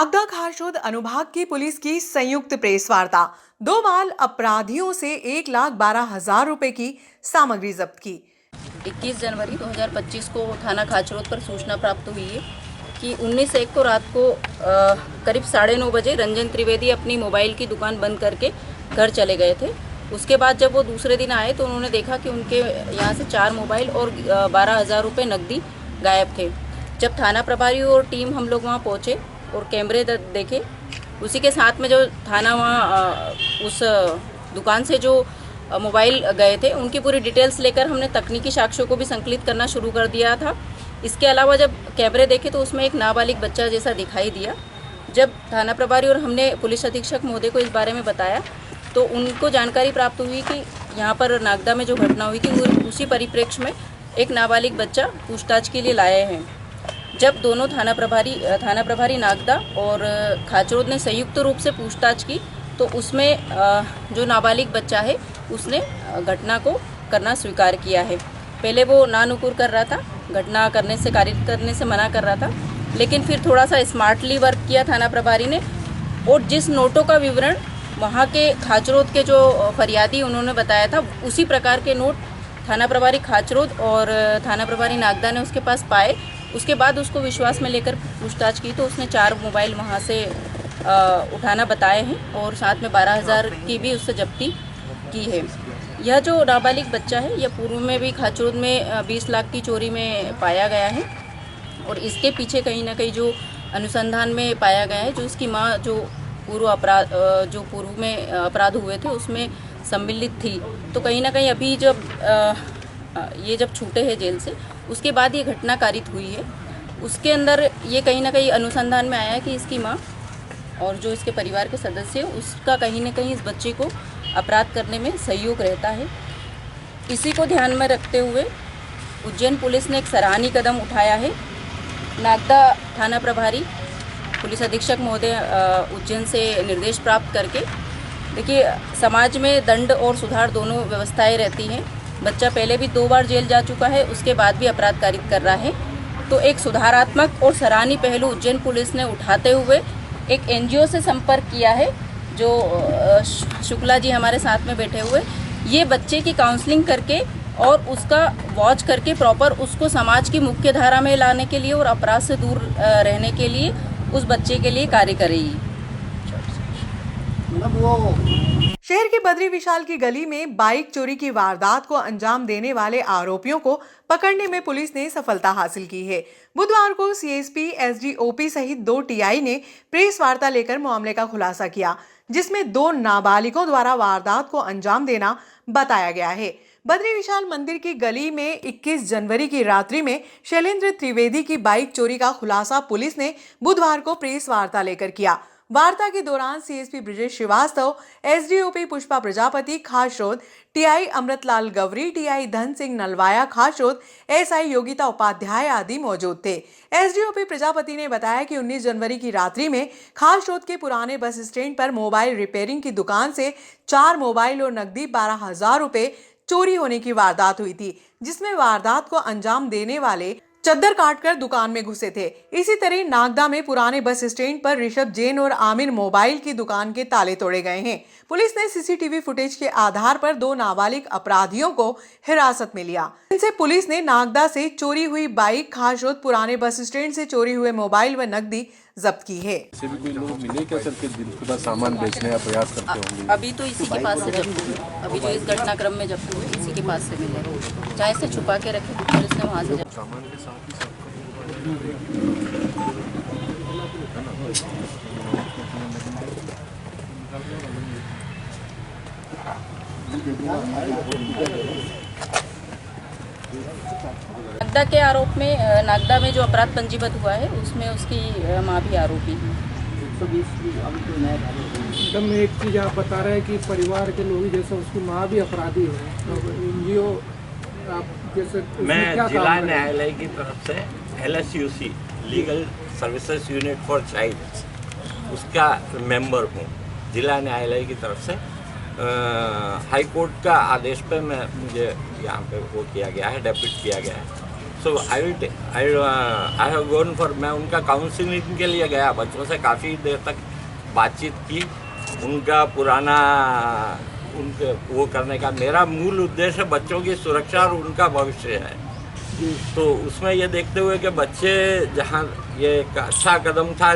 नागदा खारशोद अनुभाग की पुलिस की संयुक्त प्रेस वार्ता। 2 बाल अपराधियों से 1,12,000 रुपए की सामग्री जब्त की। 21 जनवरी 2025 को थाना खाचरोद पर सूचना प्राप्त हुई है कि 19/1 को रात को करीब 9:30 बजे रंजन त्रिवेदी अपनी मोबाइल की दुकान बंद करके घर चले गए थे। उसके बाद जब वो दूसरे दिन आए तो उन्होंने देखा कि उनके यहाँ से 4 मोबाइल और 12,000 रुपये नकदी गायब थे। जब थाना प्रभारी और टीम हम लोग वहाँ पहुँचे और कैमरे देखे, उसी के साथ में जो थाना वहाँ उस दुकान से जो मोबाइल गए थे उनकी पूरी डिटेल्स लेकर हमने तकनीकी साक्ष्यों को भी संकलित करना शुरू कर दिया था। इसके अलावा जब कैमरे देखे तो उसमें एक नाबालिग बच्चा जैसा दिखाई दिया। जब थाना प्रभारी और हमने पुलिस अधीक्षक महोदय को इस बारे में बताया तो उनको जानकारी प्राप्त हुई कि यहाँ पर नागदा में जो घटना हुई थी वो उसी परिप्रेक्ष्य में एक नाबालिग बच्चा पूछताछ के लिए लाए हैं। जब दोनों थाना प्रभारी नागदा और खाचरोद ने संयुक्त रूप से पूछताछ की तो उसमें जो नाबालिग बच्चा है उसने घटना को करना स्वीकार किया है। पहले वो नानुकुर कर रहा था, घटना करने से कार्य करने से मना कर रहा था, लेकिन फिर थोड़ा सा स्मार्टली वर्क किया थाना प्रभारी ने और जिस नोटों का विवरण वहाँ के खाचरोद के जो फरियादी उन्होंने बताया था उसी प्रकार के नोट थाना प्रभारी खाचरोद और थाना प्रभारी नागदा ने उसके पास पाए। उसके बाद उसको विश्वास में लेकर पूछताछ की तो उसने 4 मोबाइल वहाँ से उठाना बताए हैं और साथ में 12,000 की भी उससे जब्ती की है। यह जो नाबालिग बच्चा है यह पूर्व में भी खाचरोद में 20 लाख की चोरी में पाया गया है और इसके पीछे कहीं ना कहीं जो अनुसंधान में पाया गया है जो इसकी माँ जो पूर्व में अपराध हुए थे उसमें सम्मिलित थी। तो कहीं ना कहीं अभी जब ये जब छूटे हैं जेल से उसके बाद ये घटना कारित हुई है, उसके अंदर ये कहीं ना कहीं अनुसंधान में आया है कि इसकी माँ और जो इसके परिवार के सदस्य हैं उसका कहीं ना कहीं इस बच्चे को अपराध करने में सहयोग रहता है। इसी को ध्यान में रखते हुए उज्जैन पुलिस ने एक सराहनीय कदम उठाया है। नागदा थाना प्रभारी पुलिस अधीक्षक महोदय उज्जैन से निर्देश प्राप्त करके, देखिए समाज में दंड और सुधार दोनों व्यवस्थाएं रहती हैं। बच्चा पहले भी 2 बार जेल जा चुका है, उसके बाद भी अपराध कारित कर रहा है, तो एक सुधारात्मक और सराहनीय पहलू उज्जैन पुलिस ने उठाते हुए एक एनजीओ से संपर्क किया है जो शुक्ला जी हमारे साथ में बैठे हुए, ये बच्चे की काउंसलिंग करके और उसका वॉच करके प्रॉपर उसको समाज की मुख्य धारा में लाने के लिए और अपराध से दूर रहने के लिए उस बच्चे के लिए कार्य करेगी। शहर के बद्री विशाल की गली में बाइक चोरी की वारदात को अंजाम देने वाले आरोपियों को पकड़ने में पुलिस ने सफलता हासिल की है। बुधवार को सीएसपी, एसडीओपी सहित 2 टीआई ने प्रेस वार्ता लेकर मामले का खुलासा किया, जिसमें 2 नाबालिगों द्वारा वारदात को अंजाम देना बताया गया है। बद्री विशाल मंदिर की गली में 21 जनवरी की रात्रि में शैलेंद्र त्रिवेदी की बाइक चोरी का खुलासा पुलिस ने बुधवार को प्रेस वार्ता लेकर किया। वार्ता के दौरान CSP Brijesh Shrivastava, SDOP Pushpa Prajapati Khachrod, TI Amritlal Gawri, TI Dhan Singh Nalwaya Khachrod, SI Yogita Upadhyay आदि मौजूद थे। एसडीओपी प्रजापति ने बताया कि 19 जनवरी की रात्रि में खाचरोद के पुराने बस स्टैंड पर मोबाइल रिपेयरिंग की दुकान से 4 मोबाइल और नकदी 12,000 रुपए चोरी होने की वारदात हुई थी, जिसमें वारदात को अंजाम देने वाले चद्दर काटकर दुकान में घुसे थे। इसी तरह नागदा में पुराने बस स्टैंड पर ऋषभ जैन और आमिर मोबाइल की दुकान के ताले तोड़े गए हैं। पुलिस ने सीसीटीवी फुटेज के आधार पर 2 नाबालिग अपराधियों को हिरासत में लिया। इनसे पुलिस ने नागदा से चोरी हुई बाइक, खाचरोद पुराने बस स्टैंड से चोरी हुए मोबाइल व नकदी जब्त की है। भी कोई लोग मिले क्या सर के दिन सामान बेचने का प्रयास करते होंगे? अभी तो इसी के पास से जब्त हुए, अभी जो इस घटनाक्रम में जब्त हुए इसी के पास से मिले, चाहे से छुपा के रखे तो पुलिस ने वहाँ से जब्त। सामान के साथ ही नागदा के आरोप में नागदा में जो अपराध पंजीबद्ध हुआ है उसमें उसकी मां भी आरोपी है। एकदम एक चीज़ आप बता रहे हैं कि परिवार के लोग जैसे उसकी माँ भी अपराधी है, तो एनजीओ आप जैसे मैं जिला न्यायालय की तरफ से LSUC legal services unit for child उसका मेंबर हूँ। जिला न्यायालय की तरफ से हाई कोर्ट का आदेश पे मुझे यहाँ पे वो किया गया है, डेप्यूट किया गया है। सो आई हैव गॉन फॉर, मैं उनका काउंसलिंग के लिए गया, बच्चों से काफ़ी देर तक बातचीत की, उनका पुराना उनके वो करने का मेरा मूल उद्देश्य बच्चों की सुरक्षा और उनका भविष्य है। तो उसमें ये देखते हुए कि बच्चे जहाँ ये एक अच्छा कदम था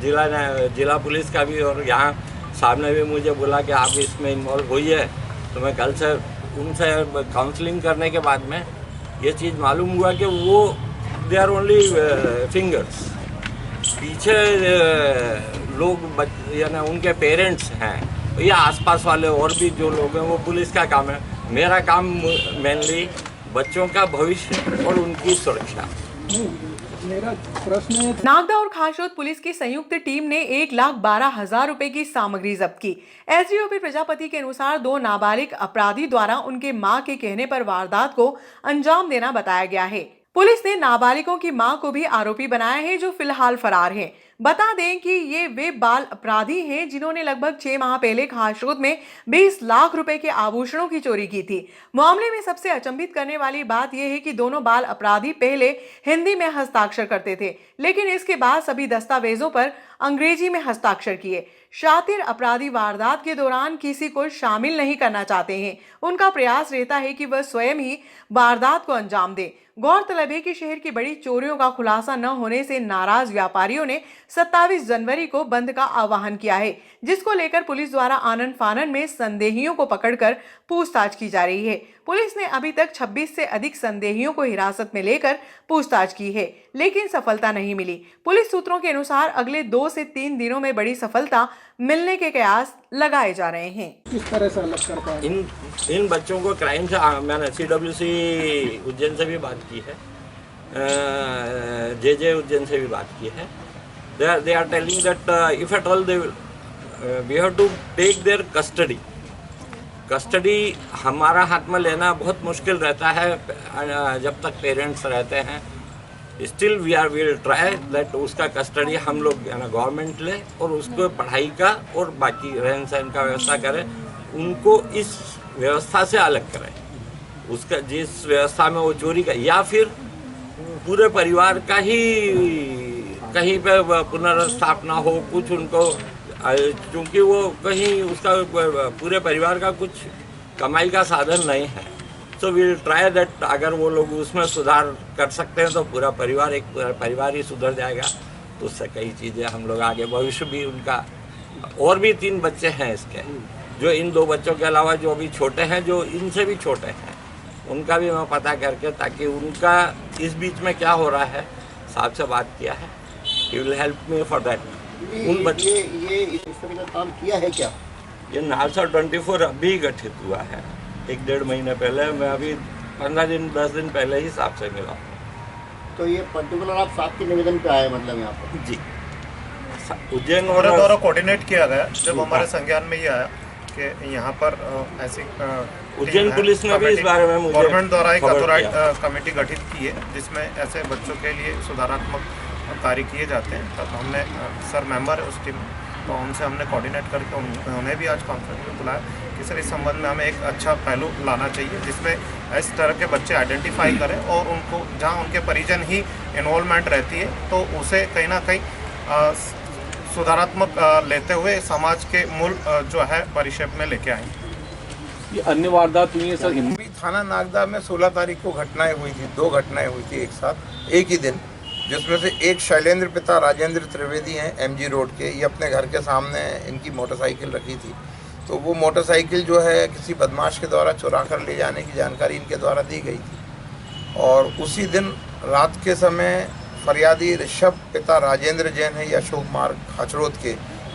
जिला पुलिस का भी, और यहाँ साहब ने भी मुझे बोला कि आप इसमें इन्वॉल्व होइए, तो मैं कल से उनसे काउंसलिंग करने के बाद में ये चीज़ मालूम हुआ कि वो दे आर ओनली फिंगर्स, पीछे लोग यानी उनके पेरेंट्स हैं या आसपास वाले और भी जो लोग हैं, वो पुलिस का काम है। मेरा काम मेनली बच्चों का भविष्य और उनकी सुरक्षा। मेरा प्रश्न है, नागदा और खासरोद पुलिस की संयुक्त टीम ने 1,12,000 रुपए की सामग्री जब्त की। एसडीओपी प्रजापति के अनुसार 2 नाबालिग अपराधी द्वारा उनके मां के कहने पर वारदात को अंजाम देना बताया गया है। पुलिस ने नाबालिगों की मां को भी आरोपी बनाया है, जो फिलहाल फरार है। बता दें कि ये वे बाल अपराधी हैं जिन्होंने लगभग 6 माह पहले खासरोद में 20 लाख रुपए के आभूषणों की चोरी की थी। मामले में सबसे अचंभित करने वाली बात यह है कि दोनों बाल अपराधी पहले हिंदी में हस्ताक्षर करते थे, लेकिन इसके बाद सभी दस्तावेजों पर अंग्रेजी में हस्ताक्षर किए। शातिर अपराधी वारदात के दौरान किसी को शामिल नहीं करना चाहते हैं। उनका प्रयास रहता है कि वह स्वयं ही वारदात को अंजाम दें। गौरतलब है कि शहर की बड़ी चोरियों का खुलासा न होने से नाराज व्यापारियों ने 27 जनवरी को बंद का आह्वान किया है, जिसको लेकर पुलिस द्वारा आनन फानन में संदेहियों को पकड़कर पूछताछ की जा रही है। पुलिस ने अभी तक 26 से अधिक संदेहियों को हिरासत में लेकर पूछताछ की है, लेकिन सफलता नहीं मिली। पुलिस सूत्रों के अनुसार अगले 2 से 3 दिनों में बड़ी सफलता मिलने के कयास लगाए जा रहे हैं। किस तरह से अलग कर पाए? इन बच्चों को क्राइम से, मैंने CWC उज्जैन से भी बात की है, JJ उज्जैन से भी बात की है। They are telling that if at all they we have to take their custody हमारा हाथ में लेना बहुत मुश्किल रहता है जब तक पेरेंट्स रहते हैं। स्टिल विल ट्राई दैट उसका कस्टडी हम लोग गवर्नमेंट ले और उसको पढ़ाई का और बाकी रहन सहन का व्यवस्था करें, उनको इस व्यवस्था से अलग करें, उसका जिस व्यवस्था में वो चोरी का, या फिर पूरे परिवार का ही कहीं पे पुनर्स्थापना हो, कुछ उनको, क्योंकि वो कहीं उसका पूरे परिवार का कुछ कमाई का साधन नहीं है। सो विल ट्राई दैट अगर वो लोग उसमें सुधार कर सकते हैं तो पूरा परिवार ही सुधर जाएगा। तो उससे कई चीज़ें हम लोग आगे, भविष्य भी उनका, और भी 3 बच्चे हैं इसके, जो इन 2 बच्चों के अलावा जो अभी छोटे हैं, जो इनसे भी छोटे हैं, उनका भी मैं पता करके, ताकि उनका इस बीच में क्या हो रहा है, साहब से बात किया है, he will help me for that. उन बच्चे ये इस तरह का काम किया है क्या? ये नालसा 24 अभी गठित हुआ है, 1-1.5 महीने पहले। मैं अभी 10 दिन पहले ही साहब से मिला। तो ये पर्टिकुलर आप साहब के निवेदन पे आए, मतलब यहाँ पर? जी, उज्जैन और द्वारा कोऑर्डिनेट किया गया जब हमारे संज्ञान में ये आया कि यहाँ पर ऐसी उज्जैन पुलिस ने भी इस बारे में मुझे गवर्नमेंट द्वारा एक अथॉराइज कमेटी गठित की है, जिसमें ऐसे बच्चों के लिए सुधारात्मक कार्य किए जाते हैं। तब हमने सर मेंबर है उस टीम में, तो उनसे हमने कोऑर्डिनेट करके उन्हें भी आज कॉन्फ्रेंस में बुलाया कि सर इस संबंध में हमें एक अच्छा पहलू लाना चाहिए, जिसमें इस तरह के बच्चे आइडेंटिफाई करें और उनको, जहाँ उनके परिजन ही इन्वॉल्वमेंट रहती है, तो उसे कहीं ना कहीं सुधारात्मक लेते हुए समाज के मूल जो है परिक्षेप में लेके आए। ये अन्य वारदात हुई है सर? थाना नागदा में 16 तारीख को घटनाएं हुई थी, 2 घटनाएं हुई थी एक साथ एक ही दिन, जिसमें से एक शैलेंद्र पिता राजेंद्र त्रिवेदी हैं MG रोड के। ये अपने घर के सामने इनकी मोटरसाइकिल रखी थी, तो वो मोटरसाइकिल जो है किसी बदमाश के द्वारा चुरा कर ले जाने की जानकारी इनके द्वारा दी गई थी। और उसी दिन रात के समय फरियादी ऋषभ पिता राजेंद्र जैन है या अशोक मार्ग खाचरोद के,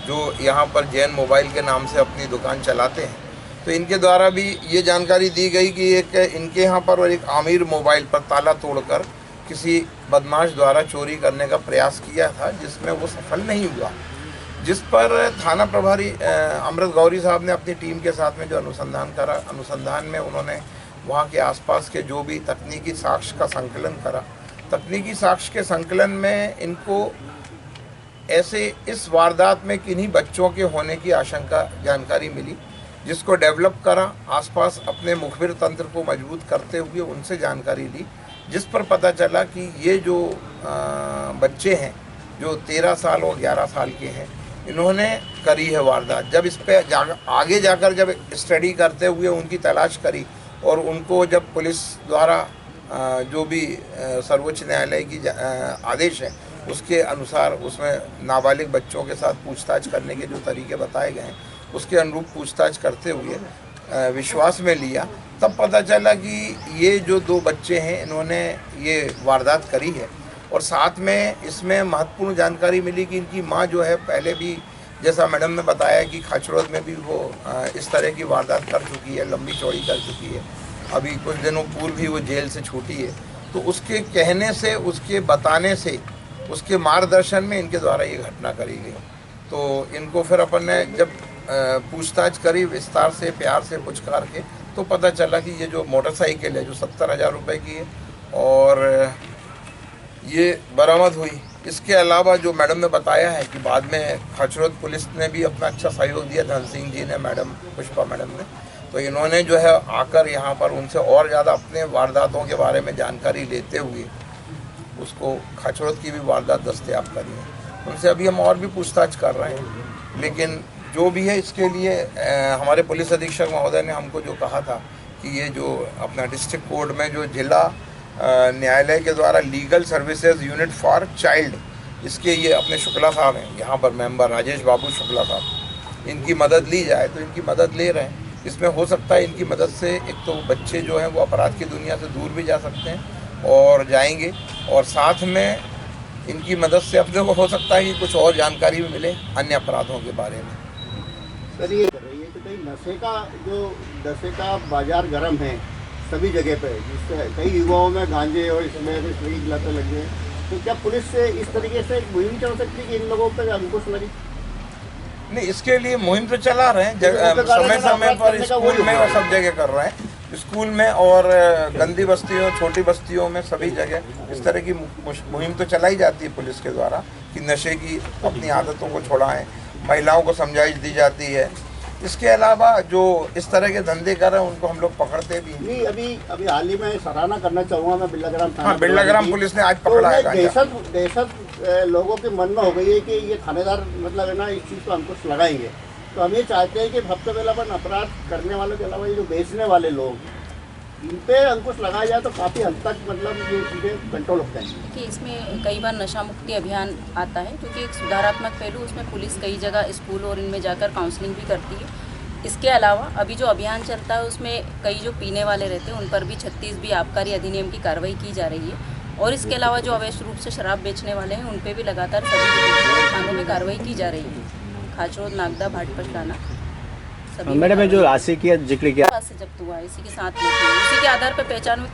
जो यहाँ पर जैन मोबाइल के नाम से अपनी दुकान चलाते हैं, तो इनके द्वारा भी ये जानकारी दी गई कि एक इनके यहाँ पर और एक आमिर मोबाइल पर ताला तोड़कर किसी बदमाश द्वारा चोरी करने का प्रयास किया था, जिसमें वो सफल नहीं हुआ। जिस पर थाना प्रभारी अमृत गौरी साहब ने अपनी टीम के साथ में जो अनुसंधान करा, अनुसंधान में उन्होंने वहाँ के आसपास के जो भी तकनीकी साक्ष्य का संकलन करा। तकनीकी साक्ष्य के संकलन में इनको ऐसे इस वारदात में किन्हीं बच्चों के होने की आशंका जानकारी मिली, जिसको डेवलप करा, आसपास अपने मुखबिर तंत्र को मजबूत करते हुए उनसे जानकारी ली, जिस पर पता चला कि ये जो बच्चे हैं जो 13 साल और 11 साल के हैं, इन्होंने करी है वारदात। जब इस पे आगे जाकर जब स्टडी करते हुए उनकी तलाश करी और उनको जब पुलिस द्वारा जो भी सर्वोच्च न्यायालय की आदेश है उसके अनुसार उसमें नाबालिग बच्चों के साथ पूछताछ करने के जो तरीके बताए गए हैं उसके अनुरूप पूछताछ करते हुए विश्वास में लिया, तब पता चला कि ये जो 2 बच्चे हैं इन्होंने ये वारदात करी है। और साथ में इसमें महत्वपूर्ण जानकारी मिली कि इनकी माँ जो है पहले भी, जैसा मैडम ने बताया कि खाचरोद में भी वो इस तरह की वारदात कर चुकी है, लंबी चौड़ी कर चुकी है। अभी कुछ दिनों पूर्व ही वो जेल से छूटी है। तो उसके कहने से, उसके बताने से, उसके मार्गदर्शन में इनके द्वारा ये घटना करी गई। तो इनको फिर अपन ने जब पूछताछ करी विस्तार से, प्यार से पुचकार के, तो पता चला कि ये जो मोटरसाइकिल है जो 70,000 रुपये की है और ये बरामद हुई। इसके अलावा जो मैडम ने बताया है कि बाद में खाचरोद पुलिस ने भी अपना अच्छा सहयोग दिया, धन सिंह जी ने, मैडम पुष्पा मैडम ने, तो इन्होंने जो है आकर यहाँ पर उनसे और ज़्यादा अपने वारदातों के बारे में जानकारी लेते हुए उसको खाचरोद की भी वारदात दस्तयाब करी है। उनसे अभी हम और भी पूछताछ कर रहे हैं, लेकिन जो भी है इसके लिए हमारे पुलिस अधीक्षक महोदय ने हमको जो कहा था कि ये जो अपना डिस्ट्रिक्ट कोर्ट में जो जिला न्यायालय के द्वारा legal services unit for child, इसके ये अपने शुक्ला साहब हैं यहाँ पर मेंबर, राजेश बाबू शुक्ला साहब, इनकी मदद ली जाए तो इनकी मदद ले रहे हैं। इसमें हो सकता है इनकी मदद से एक तो बच्चे जो हैं वो अपराध की दुनिया से दूर भी जा सकते हैं और जाएंगे, और साथ में इनकी मदद से अपने को हो सकता है कि कुछ और जानकारी भी मिले अन्य अपराधों के बारे में। सर ये तो कहीं नशे का बाजार गर्म है सभी जगह पे, जिससे कई युवाओं में गांजे और इसमें लतें लगी हैं। तो क्या पुलिस से इस तरीके से मुहिम चल सकती है कि इन लोगों पर अंकुश लगे? नहीं, इसके लिए मुहिम तो चला रहे हैं, समय समय पर स्कूल में और सब जगह कर रहे हैं, स्कूल में और गंदी बस्तियों, छोटी बस्तियों में, सभी जगह इस तरह की मुहिम तो चलाई जाती है पुलिस के द्वारा कि नशे की अपनी आदतों को छुड़ाएं, महिलाओं को समझाइश दी जाती है। इसके अलावा जो इस तरह के धंधे कर रहे हैं उनको हम लोग पकड़ते भी हैं। अभी हाल ही में सराहना करना चाहूँगा मैं बिल्लाग्राम थाना, बिल्लाग्राम पुलिस ने आज पकड़ा है। दहशत लोगों के मन में हो गई है कि ये थानेदार मतलब है ना इस चीज़ को अंकुश लगाएंगे। तो हम ये चाहते हैं कि सबसे पहले अपन अपराध करने वालों के अलावा ये जो बेचने वाले लोग, इन पे अंकुश लगाया जाए तो काफ़ी हद तक मतलब ये चीज़ें कंट्रोल होते हैं। कि इसमें कई बार नशा मुक्ति अभियान आता है, क्योंकि एक सुधारात्मक पहलू, उसमें पुलिस कई जगह स्कूल और इनमें जाकर काउंसलिंग भी करती है। इसके अलावा अभी जो अभियान चलता है उसमें कई जो पीने वाले रहते हैं उन पर भी 36B आबकारी अधिनियम की कार्रवाई की जा रही है, और इसके अलावा जो अवैध रूप से शराब बेचने वाले हैं उन पर भी लगातार सभी थानों में कार्रवाई की जा रही है। खाचरोद, नागदा, भाटपछलाना, मैडम जो राशि की जिक्र किया से जब्त हुआ है, इसी के साथ में उसी के आधार पर पहचान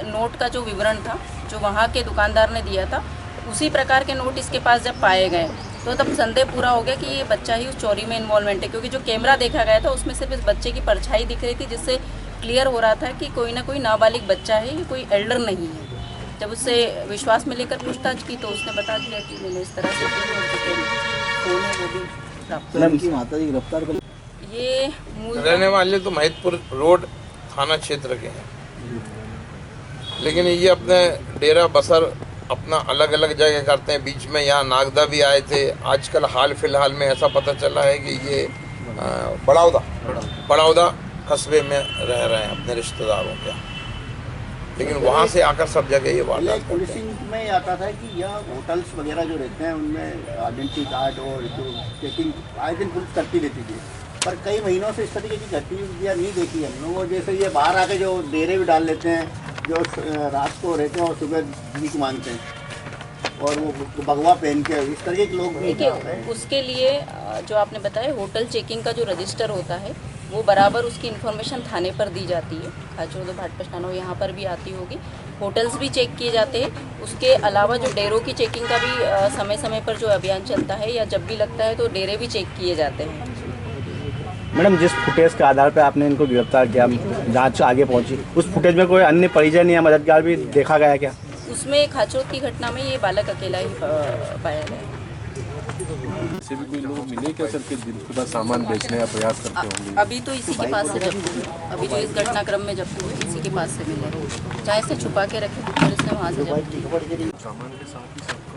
नोट का जो विवरण था जो वहाँ के दुकानदार ने दिया था, उसी प्रकार के नोट इसके पास जब पाए गए तो तब संदेह पूरा हो गया कि ये बच्चा ही उस चोरी में इन्वॉल्वमेंट है, क्योंकि जो कैमरा देखा गया था उसमें सिर्फ इस बच्चे की परछाई दिख रही थी, जिससे क्लियर हो रहा था कि कोई ना कोई नाबालिग बच्चा है, ये कोई एल्डर नहीं है। जब उससे विश्वास में लेकर पूछताछ की तो उसने बता दिया कि मैंने इस तरह से फोन है वो भी प्राप्त। ये रहने वाले तो महितपुर रोड थाना क्षेत्र के हैं, लेकिन ये अपने डेरा बसर अपना अलग अलग जगह करते हैं। बीच में यहाँ नागदा भी आए थे। आजकल हाल फिलहाल में ऐसा पता चला है कि ये बड़ौदा कस्बे में रह रहे हैं अपने रिश्तेदारों के, लेकिन वहाँ से आकर सब जगह ये वारदात। पुलिसिंग में आता था कि यह होटल्स वगैरह जो रहते हैं उनमें आइडेंटिटी कार्ड और जो चेकिंग आए दिन पुलिस करती रहती थी, पर कई महीनों से इस तरीके की गतिविधियाँ नहीं देखी हम लोगों। जैसे ये बाहर आके जो डेरे भी डाल लेते हैं, जो रात को रहते हैं और सुबह भीख मांगते हैं और वो भगवा पहन के, इस तरह के लोग भी देखिए। उसके लिए जो आपने बताया होटल चेकिंग का जो रजिस्टर होता है वो बराबर उसकी इन्फॉर्मेशन थाने पर दी जाती है। खाचरोद, भाटपछलाना यहाँ पर भी आती होगी। होटल्स भी चेक किए जाते हैं। उसके अलावा जो डेरों की चेकिंग का भी समय समय पर जो अभियान चलता है या जब भी लगता है तो डेरे भी चेक किए जाते हैं। मैडम, जिस फुटेज के आधार पर आपने इनको गिरफ्तार किया, जांच आगे पहुंची, उस फुटेज में कोई अन्य परिजन या मददगार भी देखा गया क्या? उसमें खाचरोद की घटना में ये बालक अकेला ही पाया गया। ऐसे भी कोई लोग मिले क्या सर कि जिनके पास सामान बेचने का प्रयास करते होंगे? अभी तो इसी के पास से जब्त हुए, अभी जो इस घटनाक्रम में जब्त हुए इसी के पास से मिले, चाहे से छुपा के रखे पुलिस ने वहाँ से जब्त किया। सामान के साथ ही सबका